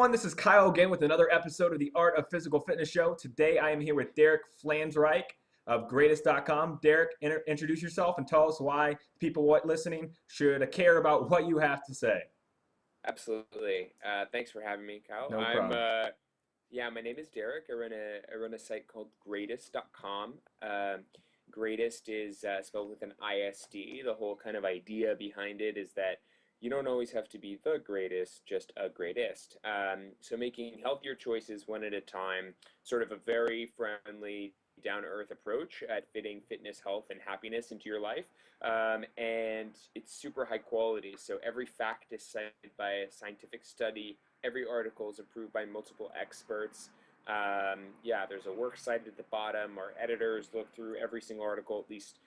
everyone, this is Kyle again with another episode of the Art of Physical Fitness Show. Today I am here with Derek Flanzriech of Greatist.com. Derek, introduce yourself and tell us why people listening should care about what you have to say. Absolutely. Thanks for having me, Kyle. No problem. My name is Derek. I run a site called Greatist.com. Greatist is spelled with an ISD. The whole kind of idea behind it is that you don't always have to be the greatest, just a greatest. So making healthier choices one at a time, sort of a very friendly, down-to-earth approach at fitting fitness, health, and happiness into your life. And it's super high quality. So every fact is cited by a scientific study. Every article is approved by multiple experts. There's a works cited at the bottom. Our editors look through every single article at least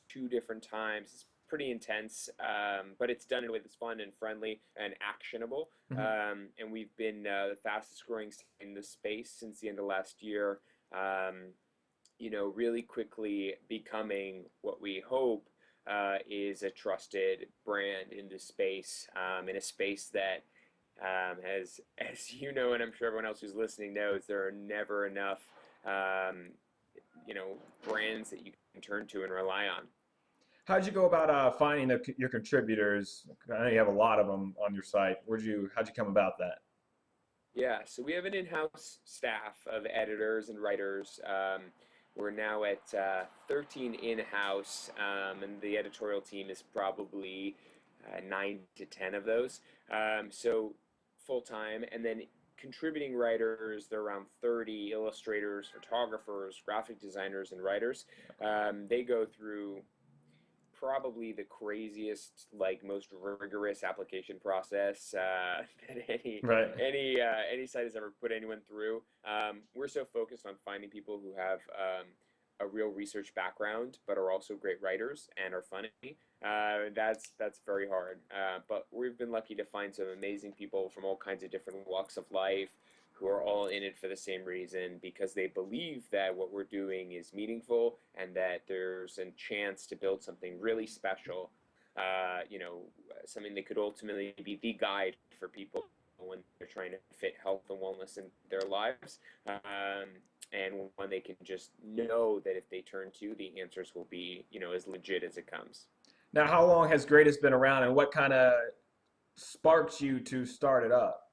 two different times. It's pretty intense, but it's done in a way that's fun and friendly and actionable. And we've been the fastest growing in the space since the end of last year. Really quickly becoming what we hope is a trusted brand in this space, in a space that, as you know, and I'm sure everyone else who's listening knows, there are never enough, brands that you can turn to and rely on. How did you go about finding your contributors? I know you have a lot of them on your site. How'd you come about that? Yeah, so we have an in-house staff of editors and writers. We're now at 13 in-house, and the editorial team is probably 9 to 10 of those. So full-time, and then contributing writers, they're around 30 illustrators, photographers, graphic designers, and writers. They go through probably the craziest, like most rigorous application process that Right. any site has ever put anyone through. We're so focused on finding people who have a real research background, but are also great writers and are funny. That's very hard. But we've been lucky to find some amazing people from all kinds of different walks of life who are all in it for the same reason because they believe that what we're doing is meaningful and that there's a chance to build something really special, something that could ultimately be the guide for people when they're trying to fit health and wellness in their lives, and when they can just know that if they turn to, the answers will be, as legit as it comes. Now, how long has Greatest been around, and what kind of sparked you to start it up?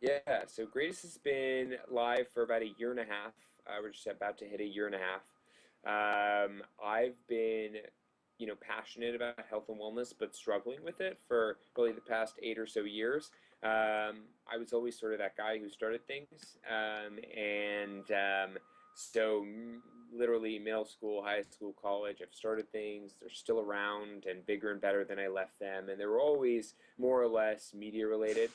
Yeah, so Greatest has been live for about a year and a half. We're just about to hit a year and a half. I've been, passionate about health and wellness, but struggling with it for probably the past 8 or so years. I was always sort of that guy who started things, literally middle school, high school, college, I've started things. They're still around and bigger and better than I left them, and they were always more or less media related.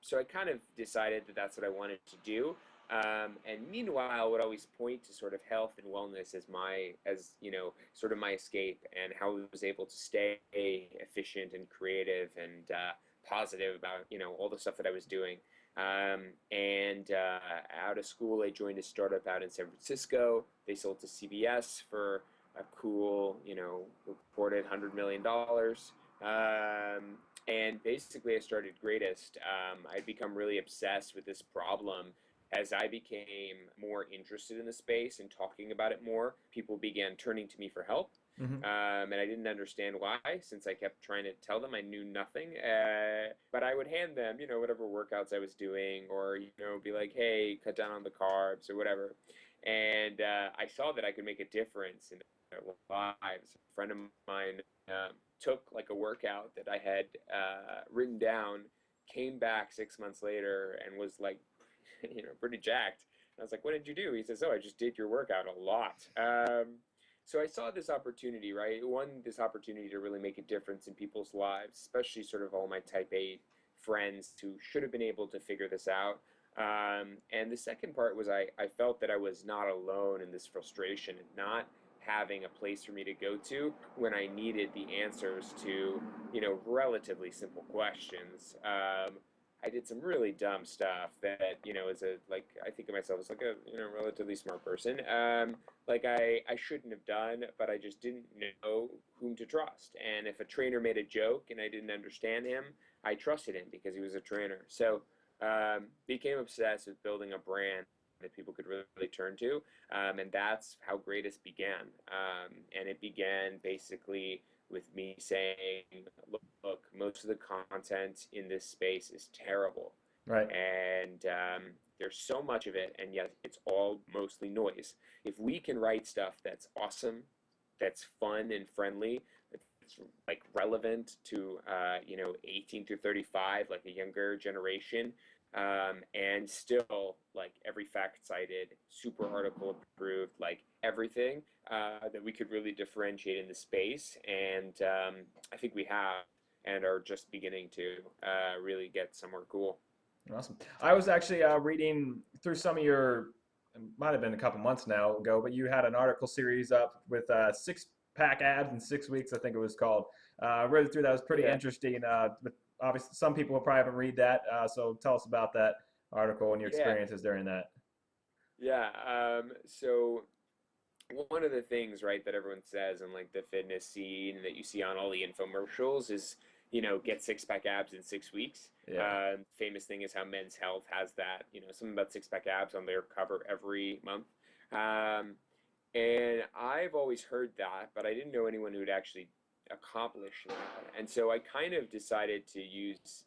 So I kind of decided that that's what I wanted to do. And meanwhile, I would always point to sort of health and wellness sort of my escape and how I was able to stay efficient and creative and positive about, all the stuff that I was doing. Out of school, I joined a startup out in San Francisco. They sold to CBS for a cool, reported $100 million. And basically, I started Greatist. I'd become really obsessed with this problem. As I became more interested in the space and talking about it more, people began turning to me for help. Hmm. And I didn't understand why, since I kept trying to tell them I knew nothing. But I would hand them, whatever workouts I was doing, or, be like, hey, cut down on the carbs or whatever. And I saw that I could make a difference in their lives. A friend of mine took like a workout that I had written down, came back 6 months later, and was like, pretty jacked. And I was like, what did you do? He says, oh, I just did your workout a lot. So I saw this opportunity, right? This opportunity to really make a difference in people's lives, especially sort of all my type A friends who should have been able to figure this out. And the second part was I felt that I was not alone in this frustration and not having a place for me to go to when I needed the answers to, relatively simple questions. I did some really dumb stuff that, as a, like, I think of myself as like a, relatively smart person. Like I shouldn't have done, but I just didn't know whom to trust. And if a trainer made a joke and I didn't understand him, I trusted him because he was a trainer. So, became obsessed with building a brand that people could really turn to. And that's how Greatest began. And it began basically with me saying, look, most of the content in this space is terrible. Right. And there's so much of it, and yet it's all mostly noise. If we can write stuff that's awesome, that's fun and friendly, that's like relevant to 18 through 35, like a younger generation, and still like every fact cited, super article approved, like everything that we could really differentiate in the space, and I think we have, and are just beginning to really get somewhere cool. Awesome. I was actually reading through some of your, it might have been a couple months now ago, but you had an article series up with six pack abs in 6 weeks, I think it was called. I read through that. It was pretty Yeah, interesting. But obviously, some people will probably haven't read that. So tell us about that article and your yeah, experiences during that. yeah. So one of the things, right, that everyone says in like the fitness scene that you see on all the infomercials is, get six pack abs in 6 weeks. Yeah. Famous thing is how Men's Health has that, something about six pack abs on their cover every month. Um, and I've always heard that, but I didn't know anyone who'd actually accomplish that. And so I kind of decided to use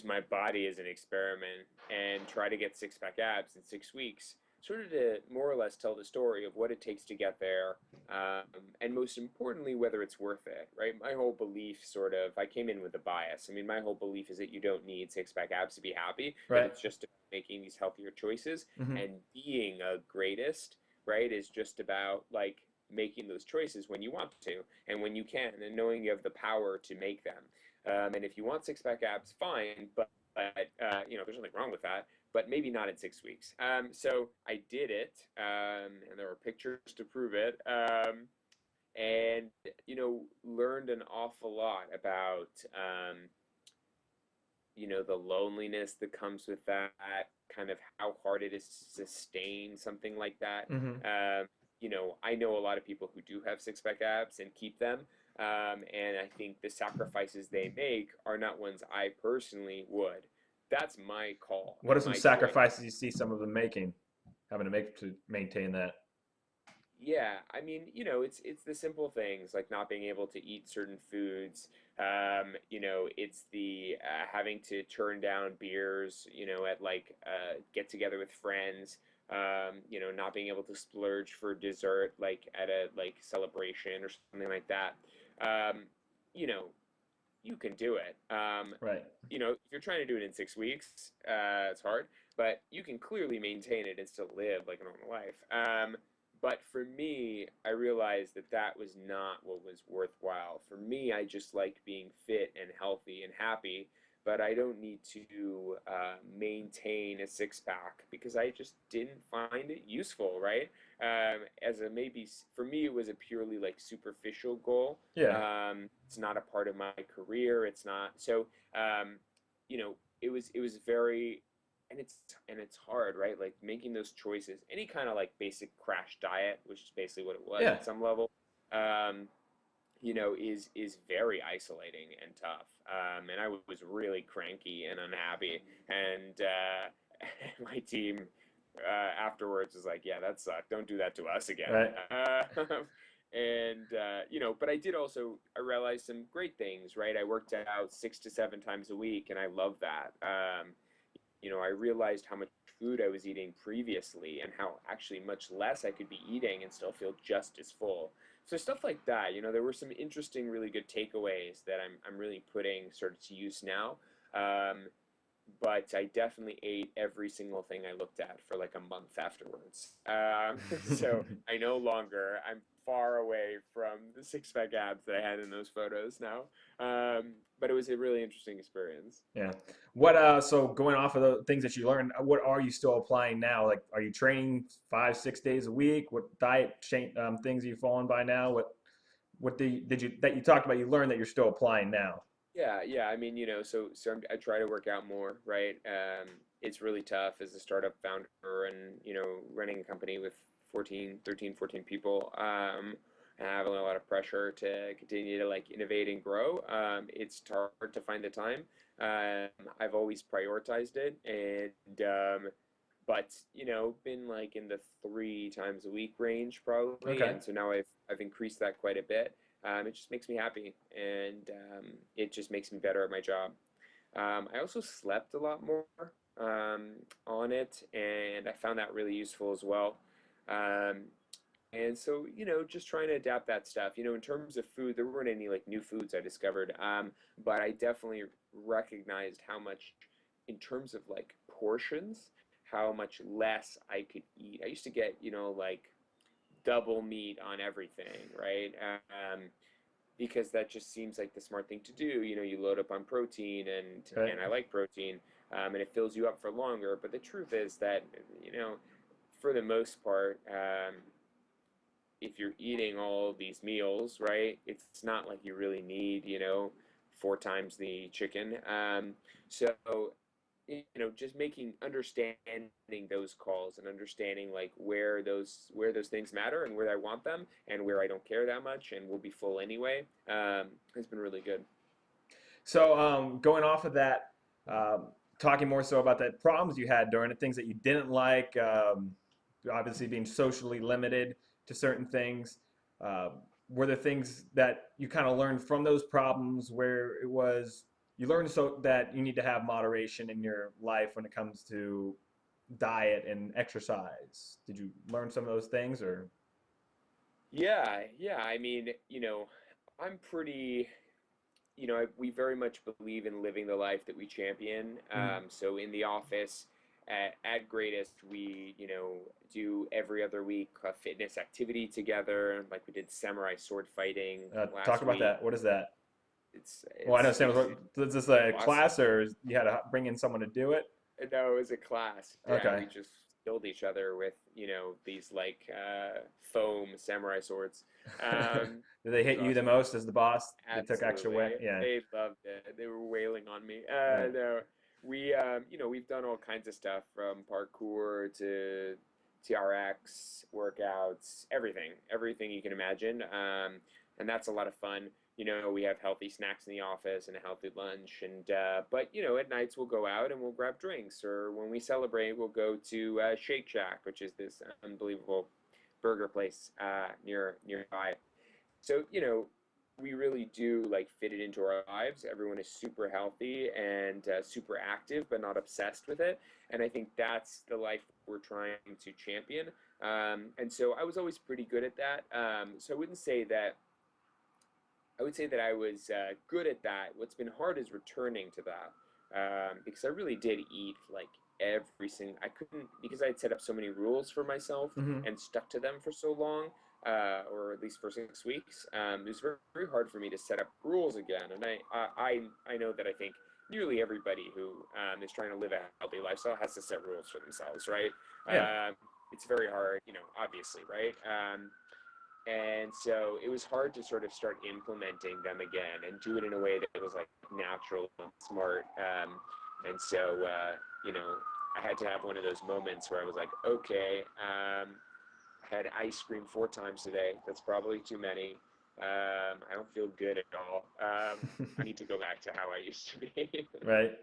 my body as an experiment and try to get six pack abs in 6 weeks, sort of to more or less tell the story of what it takes to get there, and most importantly, whether it's worth it, right? My whole belief sort of, I came in with a bias. I mean, my whole belief is that you don't need six pack abs to be happy, that Right. it's just about making these healthier choices, Hmm. and being a greatest, right, is just about like making those choices when you want to and when you can, and knowing you have the power to make them. And if you want six pack abs, fine, but there's nothing wrong with that. But maybe not in 6 weeks. So I did it, and there were pictures to prove it. And learned an awful lot about the loneliness that comes with that, kind of how hard it is to sustain something like that. Hmm. I know a lot of people who do have six pack abs and keep them. And I think the sacrifices they make are not ones I personally would. That's my call What are and some my choice. sacrifices you see some of them making, having to make to maintain that? Yeah, I mean, it's the simple things like not being able to eat certain foods. It's the having to turn down beers, at like get together with friends. Not being able to splurge for dessert like at a like celebration or something like that. Um, you know, you can do it. Right. If you're trying to do it in 6 weeks, it's hard, but you can clearly maintain it and still live like a normal life. But for me, I realized that that was not what was worthwhile. For me, I just like being fit and healthy and happy, but I don't need to maintain a six pack because I just didn't find it useful, right? As a maybe for me, it was a purely like superficial goal. Yeah. It's not a part of my career. It's not so. It was very, and it's hard, right? Like making those choices. Any kind of like basic crash diet, which is basically what it was Yeah. at some level. Um, is very isolating and tough. And I was really cranky and unhappy. And my team afterwards was like, "Yeah, that sucked. Don't do that to us again." Right. But I did also I realized some great things. Right, I worked out 6 to 7 times a week, and I love that. I realized how much food I was eating previously and how actually much less I could be eating and still feel just as full. So stuff like that, there were some interesting, really good takeaways that I'm really putting sort of to use now. Um, but I definitely ate every single thing I looked at for like a month afterwards. So I no longer, I'm far away from the six pack abs that I had in those photos now. But it was a really interesting experience. Yeah. What so going off of the things that you learned, what are you still applying now? Like are you training 5, 6 days a week? What diet change things are you following by now? What did you that you talked about you learned that you're still applying now? Yeah. I mean, I try to work out more, right? It's really tough as a startup founder and, running a company with 14 people, and having a lot of pressure to continue to like innovate and grow. It's hard to find the time. I've always prioritized it but been like in the 3 times a week range probably, Okay. and so now I've increased that quite a bit. It just makes me happy, and it just makes me better at my job. I also slept a lot more um, on it, and I found that really useful as well. Um, and so, just trying to adapt that stuff. In terms of food, there weren't any like new foods I discovered, but I definitely recognized how much, in terms of like portions, how much less I could eat. I used to get, like double meat on everything, right? Because that just seems like the smart thing to do. You load up on protein, Right. and I like protein, and it fills you up for longer. But the truth is that, for the most part, if you're eating all these meals, right, it's not like you really need, 4 times the chicken. So, just understanding those calls and understanding like where those things matter and where I want them and where I don't care that much and will be full anyway, has been really good. So, going off of that, um, talking more so about the problems you had during it, things that you didn't like, obviously being socially limited to certain things. Uh, were there things that you kind of learned from those problems where it was you learned so that you need to have moderation in your life when it comes to diet and exercise? Did you learn some of those things, or? Yeah. I mean, I'm pretty, we very much believe in living the life that we champion. Mhm. So in the office at Greatest, we, do every other week a fitness activity together. Like we did samurai sword fighting Talk last about week. that. What is that? It's Well, I know it's Sam. it's Is this a awesome. class, or you had to bring in someone to do it? No, it was a class. Yeah, Okay. we just killed each other with, these like foam samurai swords. Did they It was hit you the awesome. most as the boss? They took extra Absolutely. weight. Yeah. They loved it. They were wailing on me. Right. No, we've done all kinds of stuff from parkour to TRX workouts, everything you can imagine. And that's a lot of fun. We have healthy snacks in the office and a healthy lunch. But at nights we'll go out and we'll grab drinks, or when we celebrate, we'll go to Shake Shack, which is this unbelievable burger place nearby. So, we really do like fit it into our lives. Everyone is super healthy and super active, but not obsessed with it. And I think that's the life we're trying to champion. And so I was always pretty good at that. So I would say that I was good at that. What's been hard is returning to that, because I really did eat like every single. I couldn't, because I had set up so many rules for myself Hmm. and stuck to them for so long, or at least for 6 weeks. It was very hard for me to set up rules again. And I know that I think nearly everybody who is trying to live a healthy lifestyle has to set rules for themselves, right? Yeah. It's very hard, obviously, right? And so it was hard to sort of start implementing them again and do it in a way that was like natural and smart. And so, I had to have one of those moments where I was like, okay, I had ice cream 4 times today. That's probably too many. I don't feel good at all. I need to go back to how I used to be. Right.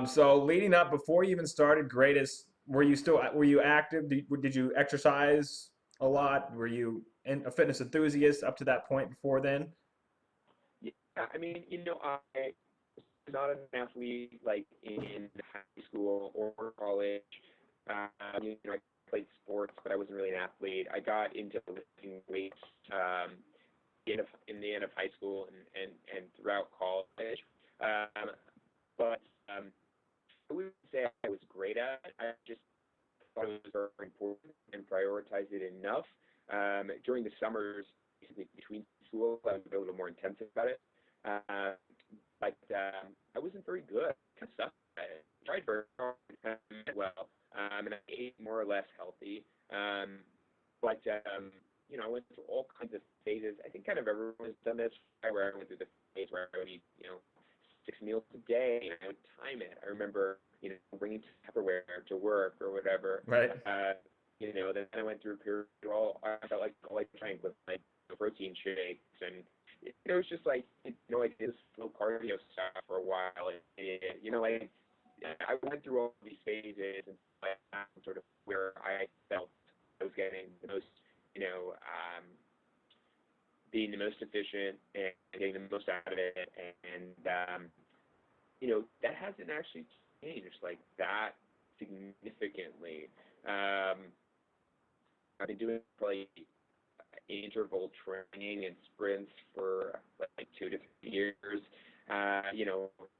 So leading up before you even started Greatest, were you active? Did you exercise a lot? Were you a fitness enthusiast up to that point before then? Yeah, I mean, I was not an athlete like in high school or college. I played sports, but I wasn't really an athlete. I got into lifting weights in the end of high school and throughout college. Um, but I wouldn't say I was great at it. I just thought it was very important and prioritized it enough. During the summers, basically between school, I was a little more intensive about it. Uh, but I wasn't very good. I kind of sucked at it. I tried very hard, well, and I ate more or less healthy. But I went through all kinds of phases. I think kind of everyone has done this, where I went through the days where I would eat, 6 meals a day, and I would time it. I remember, bringing Tupperware to work or whatever. Right. Then I went through a period where I felt like all I drank was like protein shakes, and it was just like, I did this slow cardio stuff for a while, and like I went through all these phases and sort of where I felt I was getting the most, being the most efficient and getting the most out of it, and that hasn't actually changed like that significantly. I've been doing probably interval training and sprints for like 2 to 3 years. And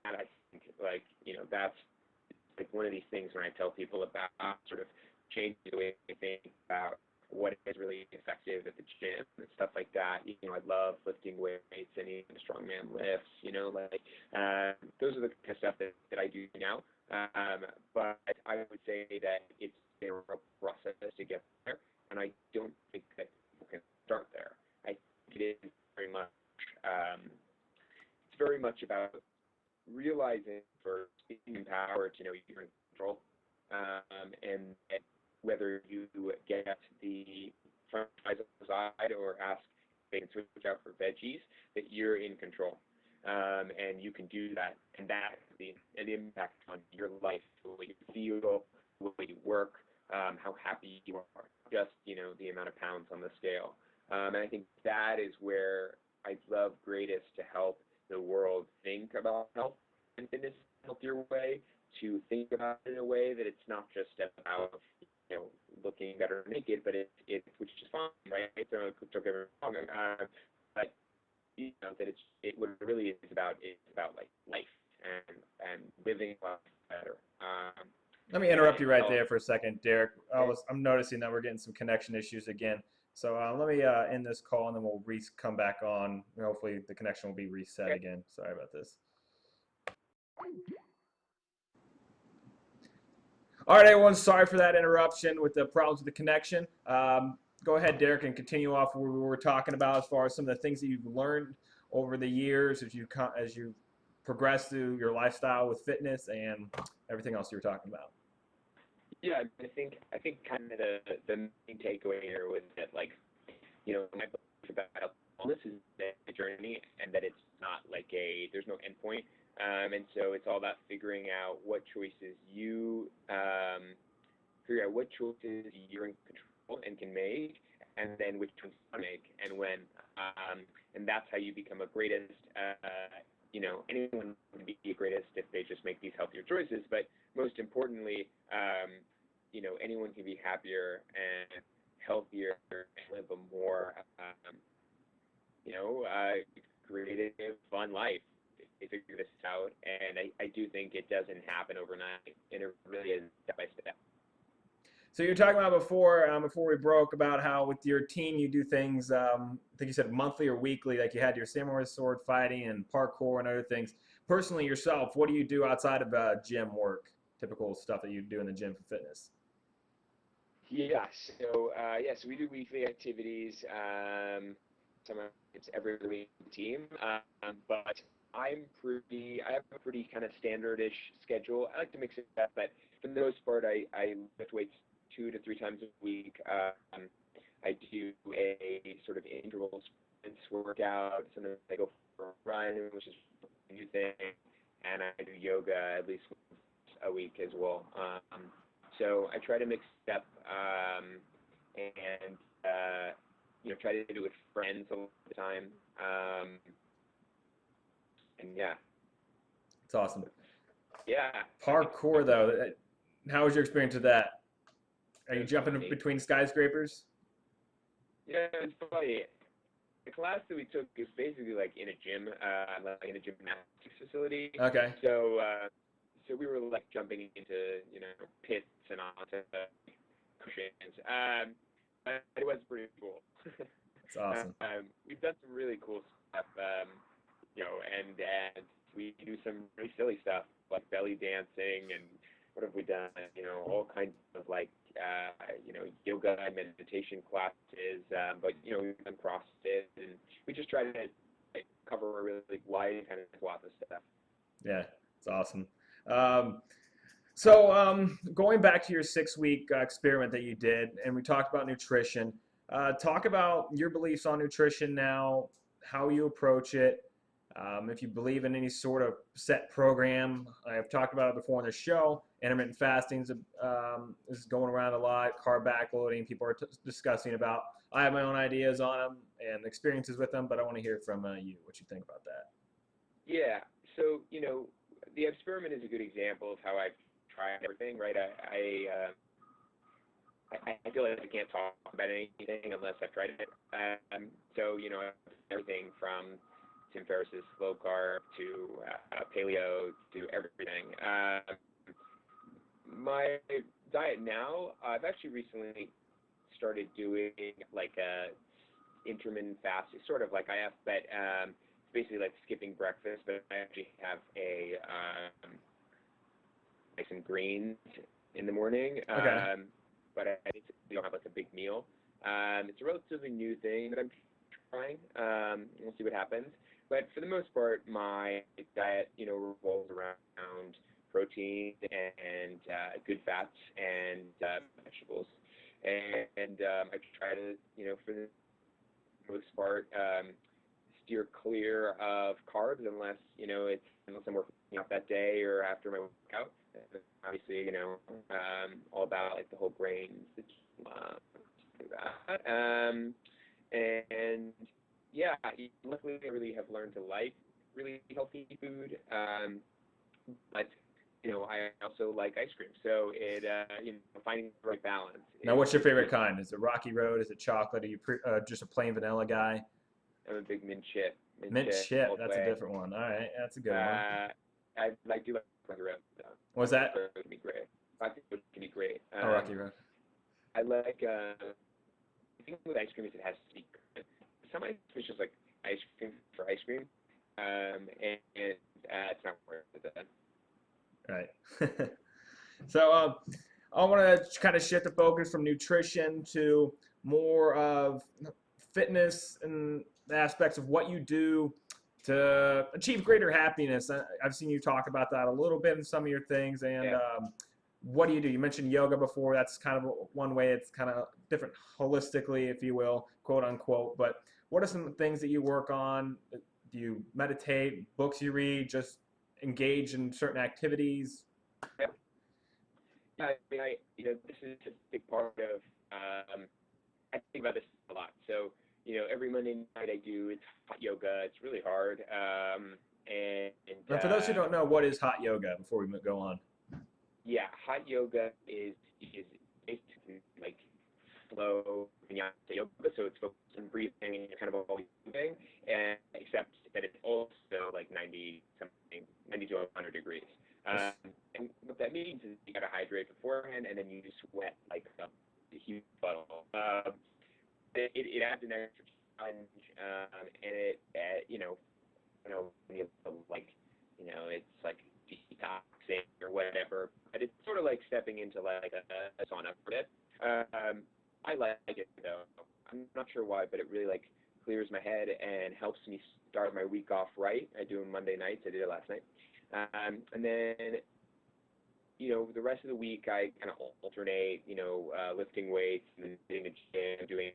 I think that's like one of these things when I tell people about sort of changing the way they think about what is really effective at the gym and stuff like that. I love lifting weights and even strongman lifts, those are the kind of stuff that I do now. But I would say that it's a real process to get there, and I don't think that people can start there. I think it is very much about realizing first being empowered to know you're in control, and whether you get the front fries on the side or ask if they can switch out for veggies, that you're in control, and you can do that, and that the impact on your life, the way you feel, the way you work, how happy you are, just the amount of pounds on the scale, and I think that is where I love Greatist to help the world think about health and fitness in a healthier way, to think about it in a way that it's not just about looking better naked, but it which is fine, right? So don't get me wrong, but that what it really is about like life and living life better. Let me interrupt you right there for a second, Derek. I'm noticing that we're getting some connection issues again. So let me end this call, and then we'll come back on. Hopefully the connection will be reset again. Sorry about this. All right, everyone. Sorry for that interruption with the problems with the connection. Go ahead, Derek, and continue off what we were talking about as far as some of the things that you've learned over the years as you progress through your lifestyle with fitness and everything else you were talking about. Yeah, I think kind of the main takeaway here was that, like, my belief about wellness is a journey, and that it's not like there's no end point. And so it's all about figuring out what choices you're in control and can make, and then which ones you make and when. And that's how you become a greatist. Anyone can be a greatist if they just make these healthier choices, but most importantly, anyone can be happier and healthier and live a more, creative, fun life. They figure this out, and I do think it doesn't happen overnight, and it really is step by step. So you were talking about before we broke, about how with your team you do things, I think you said monthly or weekly, like you had your samurai sword fighting and parkour and other things. Personally yourself, what do you do outside of gym work, typical stuff that you do in the gym for fitness? Yeah, so we do weekly activities. It's every week team, but I have a pretty kind of standard-ish schedule. I like to mix it up, but for the most part, I lift weights 2 to 3 times a week. I do a sort of interval sprints workout. Sometimes I go for a run, which is a new thing, and I do yoga at least once a week as well. So I try to mix it up, and try to do it with friends all the time. And yeah. It's awesome. Yeah. Parkour, though, how was your experience with that? Are you jumping between skyscrapers? Yeah, it's funny. The class that we took is basically like in a gym, like in a gymnastics facility. Okay. So we were like jumping into pits and onto cushions. But it was pretty cool. It's awesome. We've done some really cool stuff, and we do some really silly stuff like belly dancing, and what have we done? All kinds of like yoga and meditation classes. But we've done CrossFit, and we just try to cover a really wide kind of swath of stuff. Yeah, it's awesome. Um, so going back to your 6 week experiment that you did, and we talked about nutrition. Talk about your beliefs on nutrition now, how you approach it, if you believe in any sort of set program. I've talked about it before on the show. Intermittent fasting is going around a lot. Carb backloading, people are discussing about. I have my own ideas on them and experiences with them, but I want to hear from you what you think about that. Yeah. So, the experiment is a good example of how I've tried everything, right? I feel like I can't talk about anything unless I've tried it. So, everything from Tim Ferriss's low carb to paleo to everything. My diet now, I've actually recently started doing like a intermittent fast. It's sort of like I have, but it's basically like skipping breakfast, but I actually have like some greens in the morning. Okay. But I don't have like a big meal. It's a relatively new thing that I'm trying. We'll see what happens. But for the most part, my diet, revolves around protein and good fats and vegetables. And I try to, for the most part, steer clear of carbs unless I'm working out that day or after my workout. Obviously, all about like the whole grains, that. And yeah, luckily I really have learned to like really healthy food. But I also like ice cream, so finding the right balance. Now, what's your favorite kind? Is it Rocky Road? Is it chocolate? Are you just a plain vanilla guy? I'm a big mint chip. Mint chip. All the That's a way. different one. All right, that's a good one. I do like Rocky Road though. What's that? Rocky Road can be great. Rocky Road can be great. Oh, Rocky Road. I like. The thing with ice cream is it has to be good. Some ice cream is just like ice cream for ice cream, and it's not worth it then. Right. So I want to kind of shift the focus from nutrition to more of fitness and the aspects of what you do to achieve greater happiness. I've seen you talk about that a little bit in some of your things. And Yeah. What do you do? You mentioned yoga before. That's kind of one way. It's kind of different holistically, if you will, quote unquote. But what are some things that you work on? Do you meditate? Books you read? Just engage in certain activities? Yeah. I mean, this is a big part of. I think about this a lot. So, every Monday night I do it's hot yoga. It's really hard. Now, for those who don't know, what is hot yoga? Before we go on. Yeah, hot yoga is basically like slow vinyasa yoga. So it's focused on breathing and you're kind of always moving, and except that it's also like 90 to 100 degrees. And what that means is you gotta hydrate beforehand, and then you sweat like a huge puddle. It adds an extra challenge, and it when you like, it's like detoxing or whatever. But it's sort of like stepping into like a sauna for a bit. I like it though. I'm not sure why, but it really like clears my head and helps me start my week off right. I do it Monday nights. I did it last night. And then, the rest of the week I kind of alternate, lifting weights and hitting the gym, doing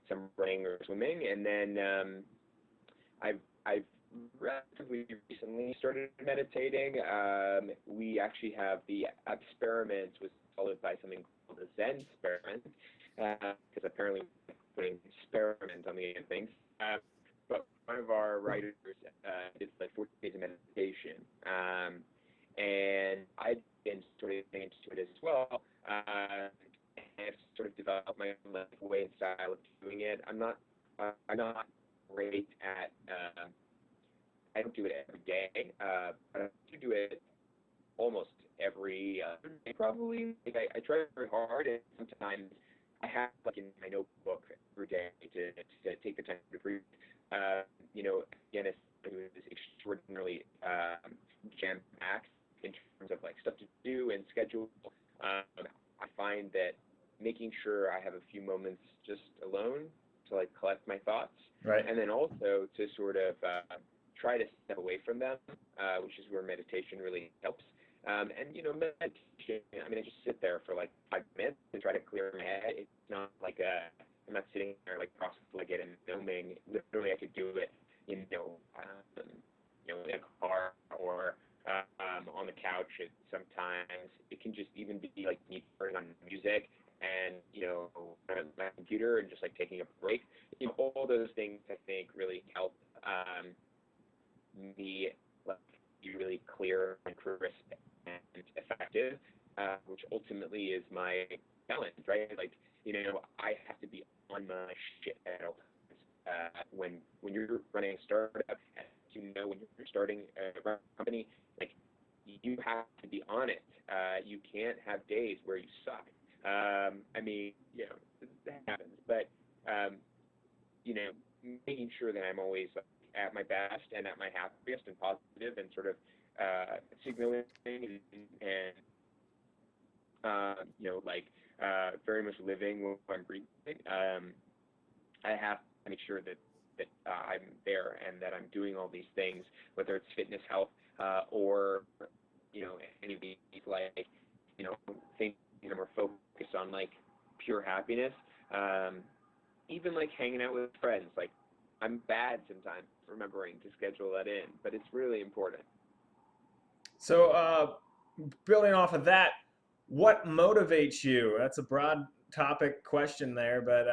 some running or swimming. And then I've relatively recently started meditating. We actually have the experiment was followed by something called the Zen experiment, because apparently we're putting experiment on the end of things. But one of our writers did like 14 days of meditation, and I've been sort of getting into it as well. And I've sort of developed my own way and style of doing it. I'm not great at. I don't do it every day, but I do do it almost every other day, probably. Like I try very hard, and sometimes I have like in my notebook every day to take the time to breathe. Again, it's extraordinarily jam-packed in terms of like stuff to do and schedule. I find that making sure I have a few moments just alone to like collect my thoughts, Right. and then also to sort of try to step away from them, which is where meditation really helps. And meditation, I mean, I just sit there for like 5 minutes and try to clear my head. It's not like I'm not sitting there like cross-legged and filming. Literally, I could do it, in a car or on the couch. Sometimes it can just even be like me turning on music and on my computer and just like taking a break. All those things I think really help me like be really clear and crisp and effective, which ultimately is my challenge, right? Like, I have to be on my shit at all times. When you're running a startup, when you're starting a company, like you have to be on it. You can't have days where you suck. I mean, that happens, but you know, making sure that I'm always like, at my best and at my happiest and positive and sort of signaling and very much living what I'm breathing. I have to make sure that I'm there and that I'm doing all these things, whether it's fitness, health, or any of these like things that are more focused on like pure happiness. Even like hanging out with friends, like I'm bad sometimes remembering to schedule that in, but it's really important. So, building off of that, what motivates you? That's a broad topic question there, but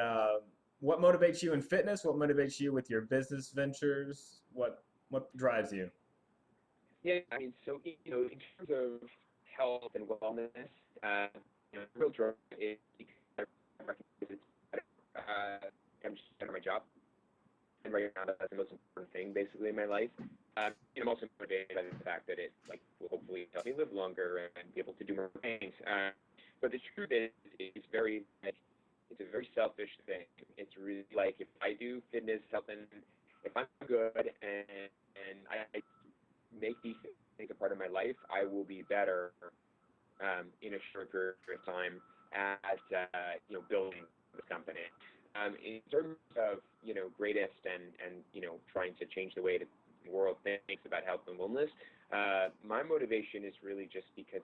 what motivates you in fitness? What motivates you with your business ventures? What drives you? Yeah, I mean, so in terms of health and wellness, uh, the real drive is because I recognize it's better. I'm just better at my job, and right now that's the most important thing basically in my life. I'm also motivated by the fact that it like will hopefully help me live longer and be able to do more things. But the truth is, it's very like it's a very selfish thing. It's really like if I do fitness, health, and if I'm good and I make these things a part of my life, I will be better in a short period of time at building this company. In terms of greatest and trying to change the way the world thinks about health and wellness, my motivation is really just because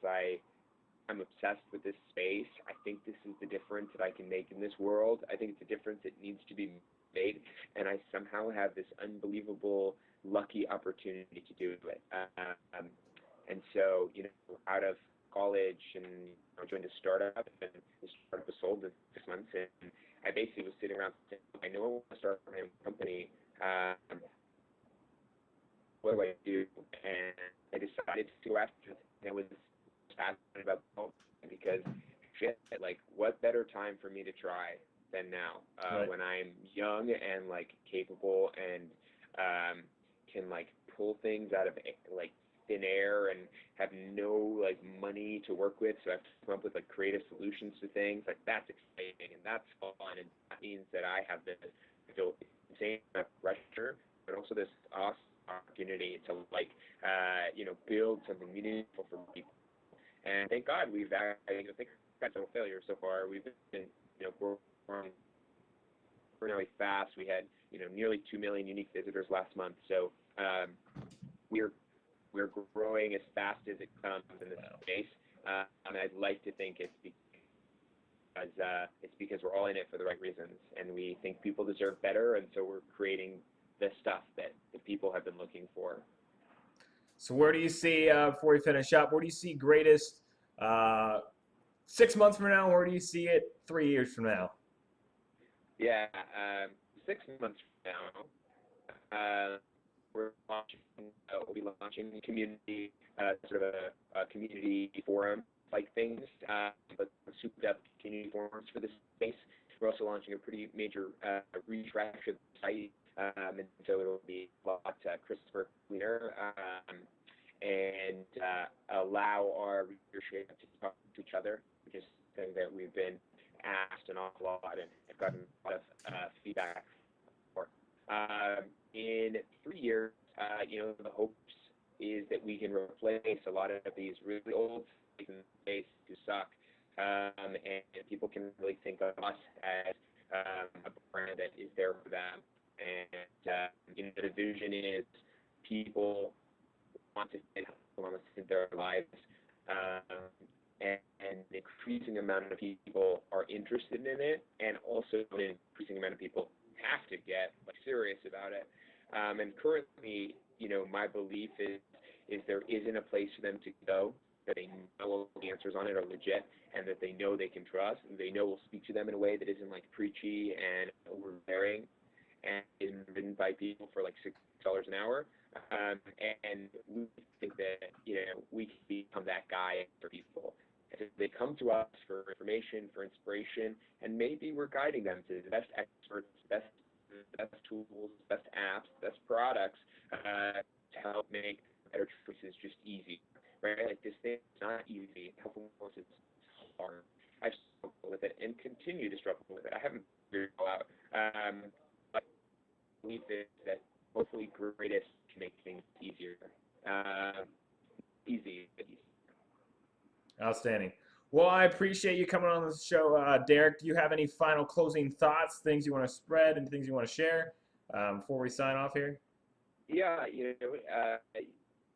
I'm obsessed with this space. I think this is the difference that I can make in this world. I think it's a difference that needs to be made, and I somehow have this unbelievable lucky opportunity to do it. And so, out of college and I joined a startup, and the startup was sold in 6 months, and I basically was sitting around saying, I know I want to start my own company. What do I do? And I decided to go after it. And I was passionate about both because shit, like what better time for me to try than now Right. when I'm young and like capable and can like pull things out of like thin air and have no like money to work with, so I have to come up with like creative solutions to things. Like that's exciting and that's fun, and that means that I have this feel insane amount of pressure, but also this awesome opportunity to like build something meaningful for people. And thank God we've I think got no failures so far. We've been growing really fast. We had nearly 2 million unique visitors last month. So we're we're growing as fast as it comes in this Wow. space. And I'd like to think it's because we're all in it for the right reasons, and we think people deserve better, and so we're creating the stuff that the people have been looking for. So where do you see before we finish up? Where do you see greatest 6 months from now? Where do you see it 3 years from now? Yeah, 6 months from now, we'll be launching a community, sort of a community forum like things, but souped up community forums for this space. We're also launching a pretty major refresh of the site, and so it'll be a lot crisper, cleaner, and allow our readership to talk to each other, which is something that we've been asked an awful lot and have gotten a lot of feedback for. In 3 years, the hopes is that we can replace a lot of these really old space who suck, and people can really think of us as a brand that is there for them. And the vision is people want to fit wellness in their lives, and an increasing amount of people are interested in it, and also an increasing amount of people have to get serious about it. And currently, my belief is there isn't a place for them to go that they know all the answers on it are legit, and that they know they can trust, and they know will speak to them in a way that isn't preachy and overbearing, and isn't written by people for $6 an hour. And we think that we can become that guy for people. If they come to us for information, for inspiration, and maybe we're guiding them to the best experts, best tools, best apps, best products to help make better choices just easy, right? This thing is not easy. Health and wellness is hard. I've struggled with it and continue to struggle with it. I haven't figured it all out. But I believe that hopefully Greatist can make things easier. Easy. Outstanding. Well, I appreciate you coming on the show, Derek. Do you have any final closing thoughts, things you want to spread, and things you want to share before we sign off here? Yeah,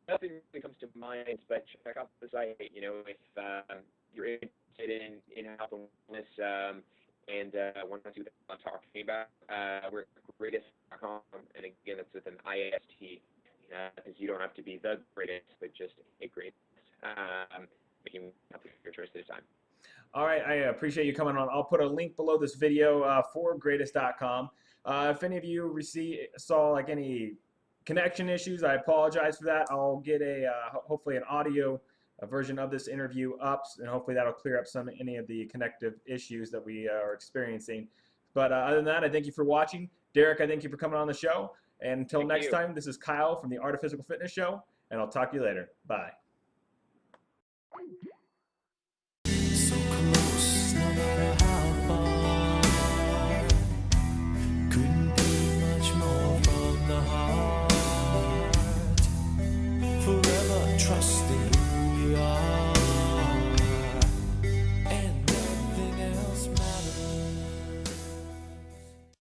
nothing really comes to mind, but check out the site. If you're interested in health and wellness and want to see what I'm talking about, we're at Greatist.com, and again, that's with an IST, because you don't have to be the greatest, but just a greatest. Making your choice this time. All right, I appreciate you coming on. I'll put a link below this video for Greatist.com. If any of you saw any connection issues, I apologize for that. I'll get hopefully an audio version of this interview up, and hopefully that'll clear up any of the connective issues that we are experiencing. But other than that, I thank you for watching. Derek, I thank you for coming on the show. And until next time, this is Kyle from the Art of Physical Fitness Show, and I'll talk to you later. Bye. So close, no matter how far. Couldn't be much more from the heart. Forever trusting who you are.